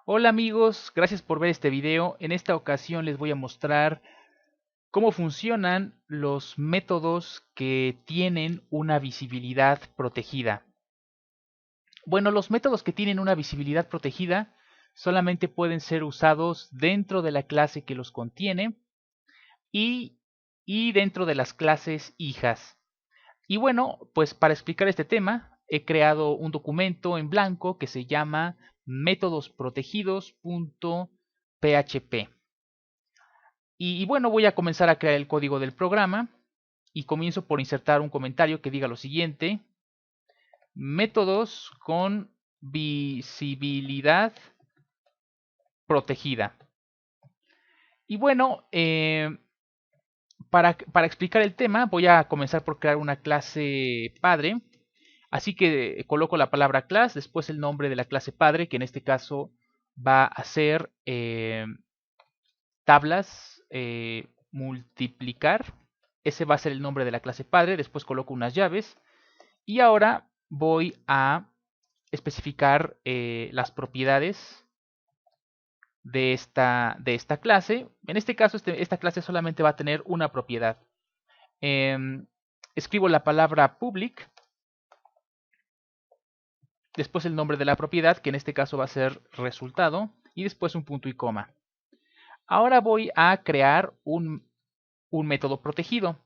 Hola amigos, gracias por ver este video. En esta ocasión les voy a mostrar cómo funcionan los métodos que tienen una visibilidad protegida. Bueno, los métodos que tienen una visibilidad protegida solamente pueden ser usados dentro de la clase que los contiene y, dentro de las clases hijas. Y bueno, pues para explicar este tema he creado un documento en blanco que se llama métodosprotegidos.php. Y bueno, voy a comenzar a crear el código del programa y comienzo por insertar un comentario que diga lo siguiente: métodos con visibilidad protegida. Y bueno, para explicar el tema voy a comenzar por crear una clase padre. Así que coloco la palabra class, después el nombre de la clase padre, que en este caso va a ser tablas multiplicar. Ese va a ser el nombre de la clase padre. Después coloco unas llaves. Y ahora voy a especificar las propiedades de esta clase. En este caso, esta clase solamente va a tener una propiedad. Escribo la palabra public, después el nombre de la propiedad, que en este caso va a ser resultado, y después un punto y coma. Ahora voy a crear un método protegido.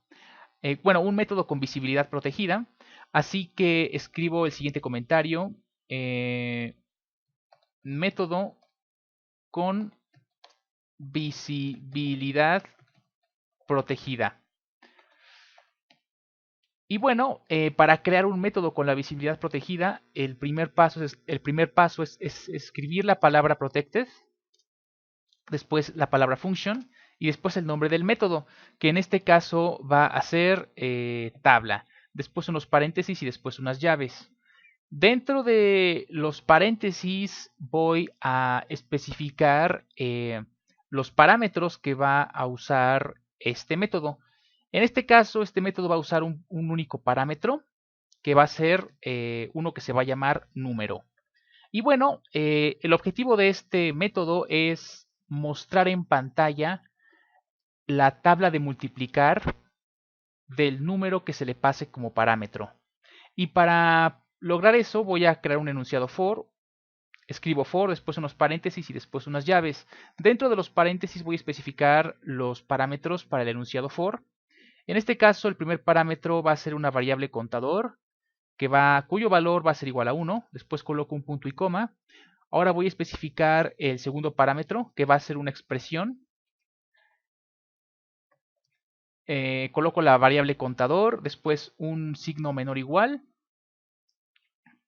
Bueno, un método con visibilidad protegida. Así que escribo el siguiente comentario. Método con visibilidad protegida. Y bueno, para crear un método con la visibilidad protegida, el primer paso es escribir la palabra protected, después la palabra function y después el nombre del método, que en este caso va a ser tabla, después unos paréntesis y después unas llaves. Dentro de los paréntesis voy a especificar los parámetros que va a usar este método. En este caso, este método va a usar un único parámetro, que va a ser uno que se va a llamar número. Y bueno, el objetivo de este método es mostrar en pantalla la tabla de multiplicar del número que se le pase como parámetro. Y para lograr eso voy a crear un enunciado for. Escribo for, después unos paréntesis y después unas llaves. Dentro de los paréntesis voy a especificar los parámetros para el enunciado for. En este caso, el primer parámetro va a ser una variable contador, cuyo valor va a ser igual a 1. Después coloco un punto y coma. Ahora voy a especificar el segundo parámetro, que va a ser una expresión. Coloco la variable contador, después un signo menor igual,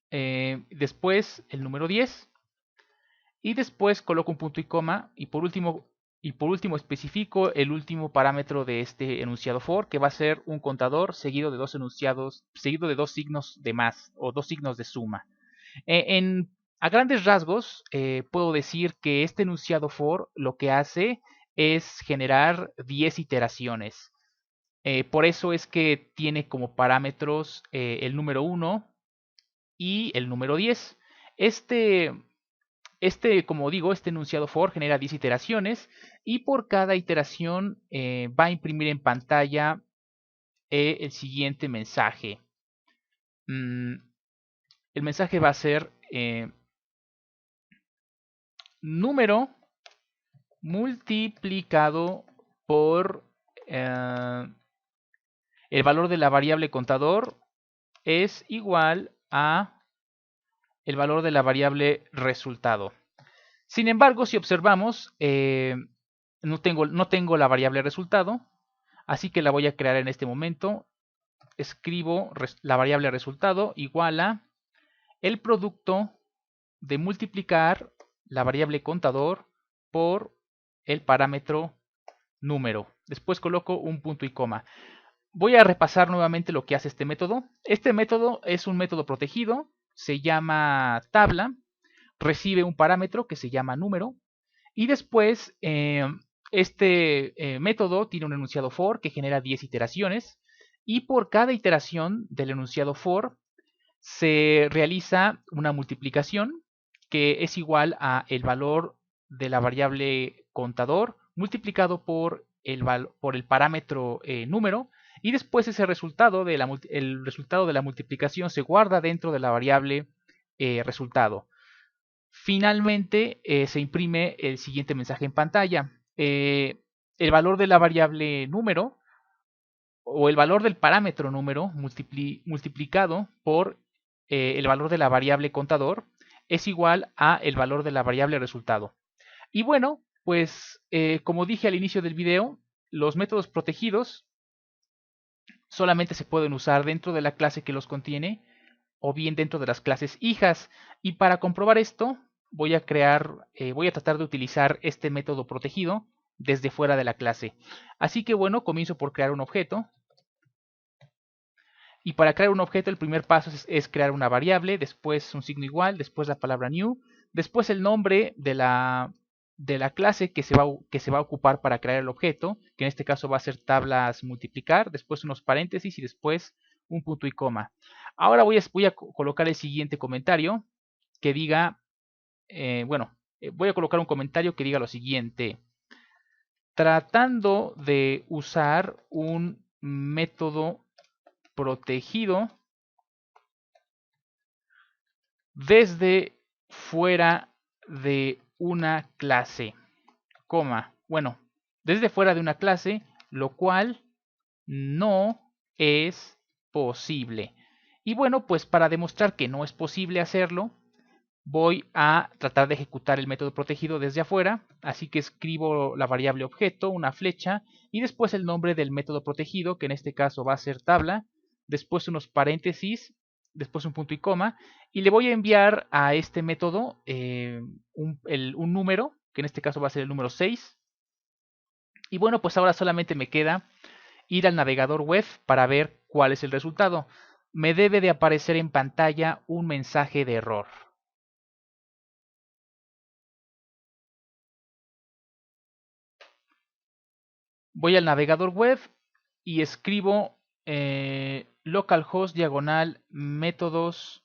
después el número 10 y después coloco un punto y coma y por último especifico el último parámetro de este enunciado for, que va a ser un contador seguido de dos enunciados, seguido de dos signos de más o dos signos de suma. A grandes rasgos puedo decir que este enunciado for lo que hace es generar 10 iteraciones. Por eso es que tiene como parámetros el número 1 y el número 10. Como digo, este enunciado for genera 10 iteraciones y por cada iteración va a imprimir en pantalla el siguiente mensaje. El mensaje va a ser número multiplicado por el valor de la variable contador es igual a el valor de la variable resultado. Sin embargo, si observamos, no tengo la variable resultado, así que la voy a crear en este momento. Escribo la variable resultado igual a el producto de multiplicar la variable contador por el parámetro número. Después coloco un punto y coma. Voy a repasar nuevamente lo que hace este método. Este método es un método protegido, se llama tabla, recibe un parámetro que se llama número y después este método tiene un enunciado for que genera 10 iteraciones y por cada iteración del enunciado for se realiza una multiplicación que es igual a el valor de la variable contador multiplicado por el parámetro número, y después ese resultado el resultado de la multiplicación se guarda dentro de la variable resultado. Finalmente se imprime el siguiente mensaje en pantalla. El valor de la variable número o el valor del parámetro número multiplicado por el valor de la variable contador es igual a el valor de la variable resultado. Y bueno, pues como dije al inicio del video, los métodos protegidos solamente se pueden usar dentro de la clase que los contiene o bien dentro de las clases hijas. Y para comprobar esto, voy a tratar de utilizar este método protegido desde fuera de la clase. Así que bueno, comienzo por crear un objeto. Y para crear un objeto, el primer paso es crear una variable, después un signo igual, después la palabra new, después el nombre de la clase que se va a ocupar para crear el objeto, que en este caso va a ser tablas multiplicar, después unos paréntesis y después un punto y coma. Ahora voy a colocar el siguiente comentario que diga, voy a colocar un comentario que diga lo siguiente: tratando de usar un método protegido desde fuera de una clase, desde fuera de una clase, lo cual no es posible. Y bueno, pues para demostrar que no es posible hacerlo, voy a tratar de ejecutar el método protegido desde afuera, así que escribo la variable objeto, una flecha, y después el nombre del método protegido, que en este caso va a ser tabla, después unos paréntesis, después un punto y coma, y le voy a enviar a este método un número, que en este caso va a ser el número 6. Y bueno, pues ahora solamente me queda ir al navegador web para ver cuál es el resultado. Me debe de aparecer en pantalla un mensaje de error. Voy al navegador web y escribo localhost diagonal métodos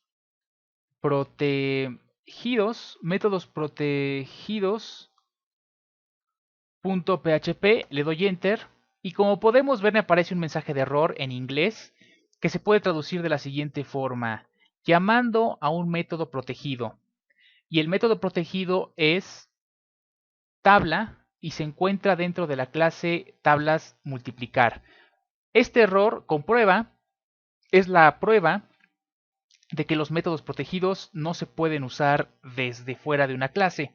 protegidos, .php, le doy enter y como podemos ver me aparece un mensaje de error en inglés que se puede traducir de la siguiente forma: llamando a un método protegido. Y el método protegido es tabla y se encuentra dentro de la clase tablas multiplicar. Este error es la prueba de que los métodos protegidos no se pueden usar desde fuera de una clase.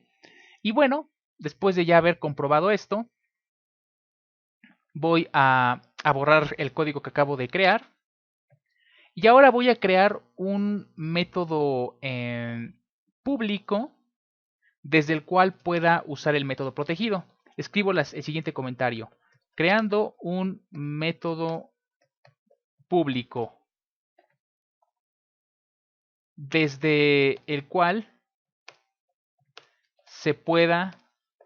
Y bueno, después de ya haber comprobado esto, voy a borrar el código que acabo de crear. Y ahora voy a crear un método público desde el cual pueda usar el método protegido. Escribo el siguiente comentario: creando un método público desde el cual se pueda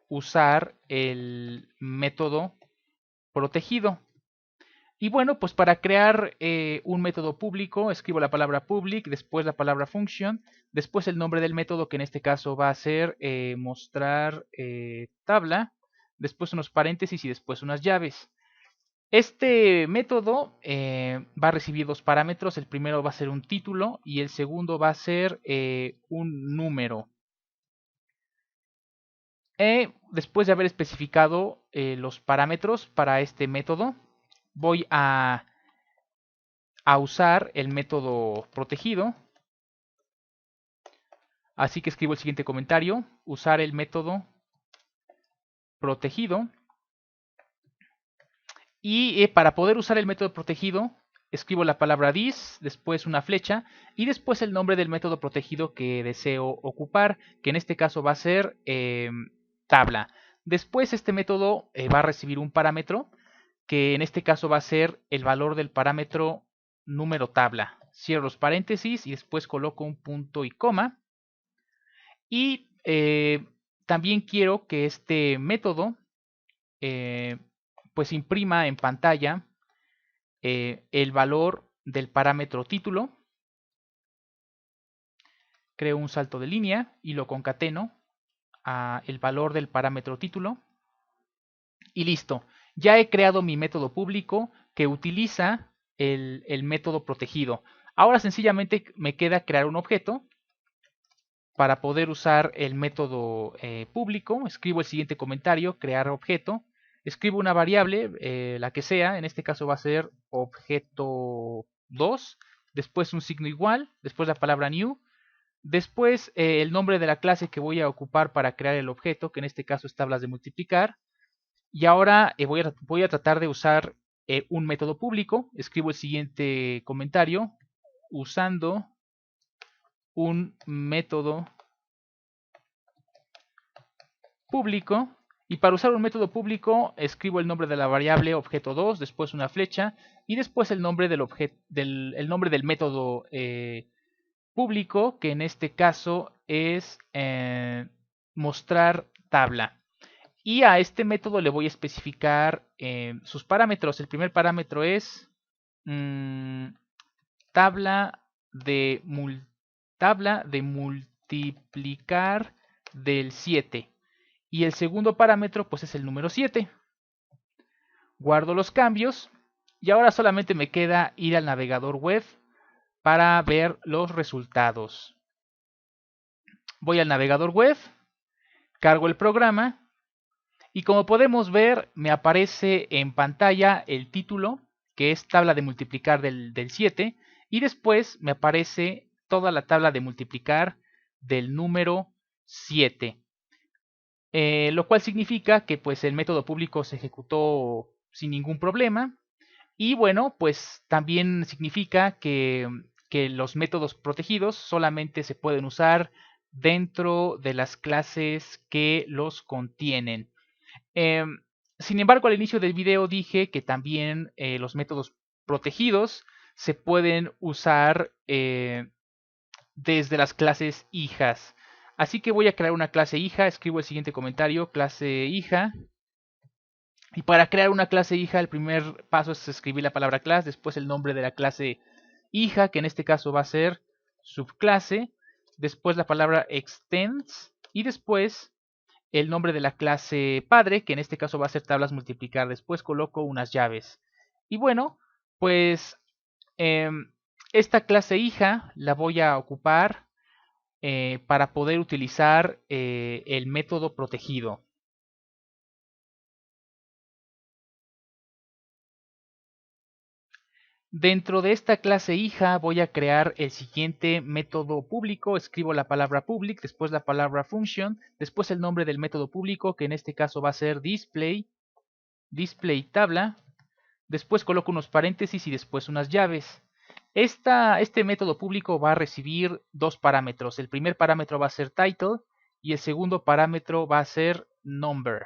usar el método protegido. Y bueno, pues para crear un método público, escribo la palabra public, después la palabra function, después el nombre del método, que en este caso va a ser mostrar tabla, después unos paréntesis y después unas llaves. Este método va a recibir dos parámetros: el primero va a ser un título y el segundo va a ser un número. Después de haber especificado los parámetros para este método, voy a usar el método protegido. Así que escribo el siguiente comentario: usar el método protegido. Y para poder usar el método protegido, escribo la palabra this, después una flecha y después el nombre del método protegido que deseo ocupar, que en este caso va a ser tabla. Después este método va a recibir un parámetro, que en este caso va a ser el valor del parámetro número tabla. Cierro los paréntesis y después coloco un punto y coma. Y también quiero que este método pues imprima en pantalla el valor del parámetro título. creo un salto de línea y lo concateno a el valor del parámetro título. Y listo, ya he creado mi método público que utiliza el método protegido. Ahora sencillamente me queda crear un objeto para poder usar el método público. Escribo el siguiente comentario, crear objeto. Escribo una variable, la que sea, en este caso va a ser objeto 2, después un signo igual, después la palabra new, después el nombre de la clase que voy a ocupar para crear el objeto, que en este caso es tablas de multiplicar. Y ahora voy a tratar de usar un método público. Escribo el siguiente comentario usando un método público. Y para usar un método público escribo el nombre de la variable objeto 2, después una flecha y después el nombre el nombre del método público, que en este caso es mostrar tabla. Y a este método le voy a especificar sus parámetros. El primer parámetro es tabla de multiplicar del 7. Y el segundo parámetro pues es el número 7. Guardo los cambios y ahora solamente me queda ir al navegador web para ver los resultados. Voy al navegador web, cargo el programa y como podemos ver me aparece en pantalla el título, que es tabla de multiplicar del 7, y después me aparece toda la tabla de multiplicar del número 7. Lo cual significa que pues el método público se ejecutó sin ningún problema. Y bueno, pues también significa que los métodos protegidos solamente se pueden usar dentro de las clases que los contienen. Sin embargo, al inicio del video dije que también los métodos protegidos se pueden usar desde las clases hijas. Así que voy a crear una clase hija, escribo el siguiente comentario, clase hija. Y para crear una clase hija, el primer paso es escribir la palabra class, después el nombre de la clase hija, que en este caso va a ser subclase, después la palabra extends y después el nombre de la clase padre, que en este caso va a ser tablas multiplicar. Después coloco unas llaves. Y bueno, pues esta clase hija la voy a ocupar para poder utilizar el método protegido. Dentro de esta clase hija voy a crear el siguiente método público. Escribo la palabra public, después la palabra function, después el nombre del método público, que en este caso va a ser display tabla. Después coloco unos paréntesis y después unas llaves. Este método público va a recibir dos parámetros. El primer parámetro va a ser title y el segundo parámetro va a ser number.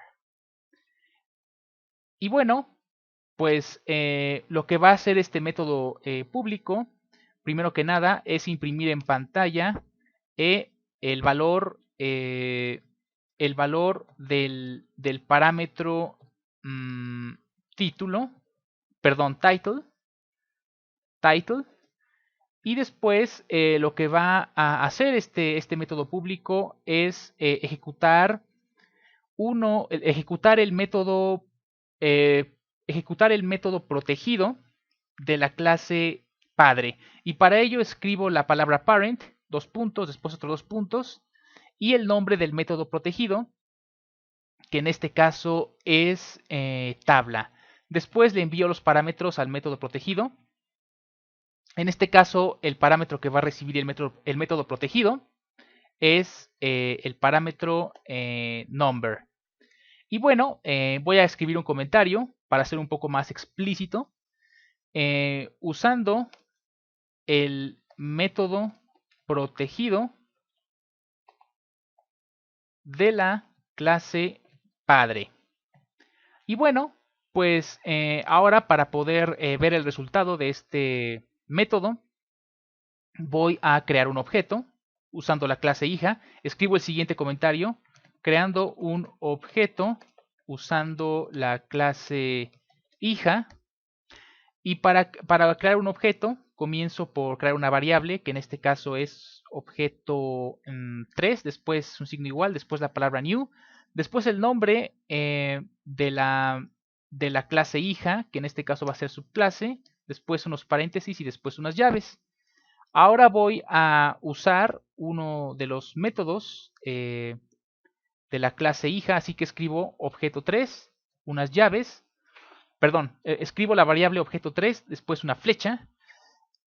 Y bueno, pues lo que va a hacer este método público, primero que nada, es imprimir en pantalla el valor del parámetro title, y después lo que va a hacer este método público es ejecutar el método protegido de la clase padre. Y para ello escribo la palabra parent, dos puntos, después otros dos puntos, y el nombre del método protegido, que en este caso es tabla. Después le envío los parámetros al método protegido. En este caso, el parámetro que va a recibir el método protegido es el parámetro number. Y bueno, voy a escribir un comentario para ser un poco más explícito. Usando el método protegido de la clase padre. Y bueno, pues ahora para poder ver el resultado de este método, voy a crear un objeto usando la clase hija. Escribo el siguiente comentario, creando un objeto usando la clase hija. Y para crear un objeto, comienzo por crear una variable, que en este caso es objeto 3, después un signo igual, después la palabra new, después el nombre de la clase hija, que en este caso va a ser subclase, después unos paréntesis y después unas llaves. Ahora voy a usar uno de los métodos de la clase hija, así que escribo objeto 3, unas llaves, perdón, escribo la variable objeto 3, después una flecha,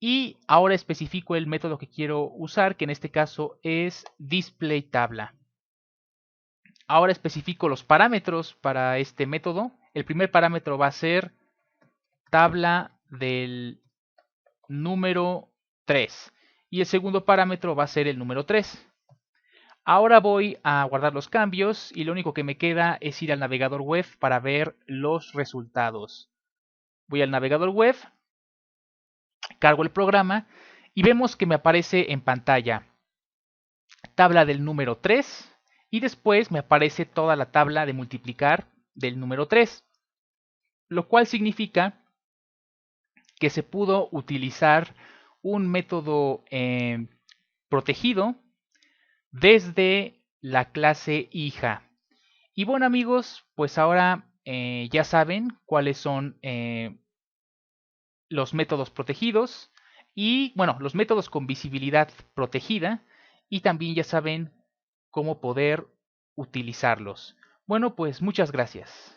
y ahora especifico el método que quiero usar, que en este caso es displayTabla. Ahora especifico los parámetros para este método. El primer parámetro va a ser tabla del número 3 y el segundo parámetro va a ser el número 3. Ahora voy a guardar los cambios y lo único que me queda es ir al navegador web para ver los resultados. Voy al navegador web, cargo el programa y vemos que me aparece en pantalla tabla del número 3 y después me aparece toda la tabla de multiplicar del número 3, lo cual significa que se pudo utilizar un método protegido desde la clase hija. Y bueno amigos, pues ahora ya saben cuáles son los métodos protegidos y bueno, los métodos con visibilidad protegida y también ya saben cómo poder utilizarlos. Bueno, pues muchas gracias.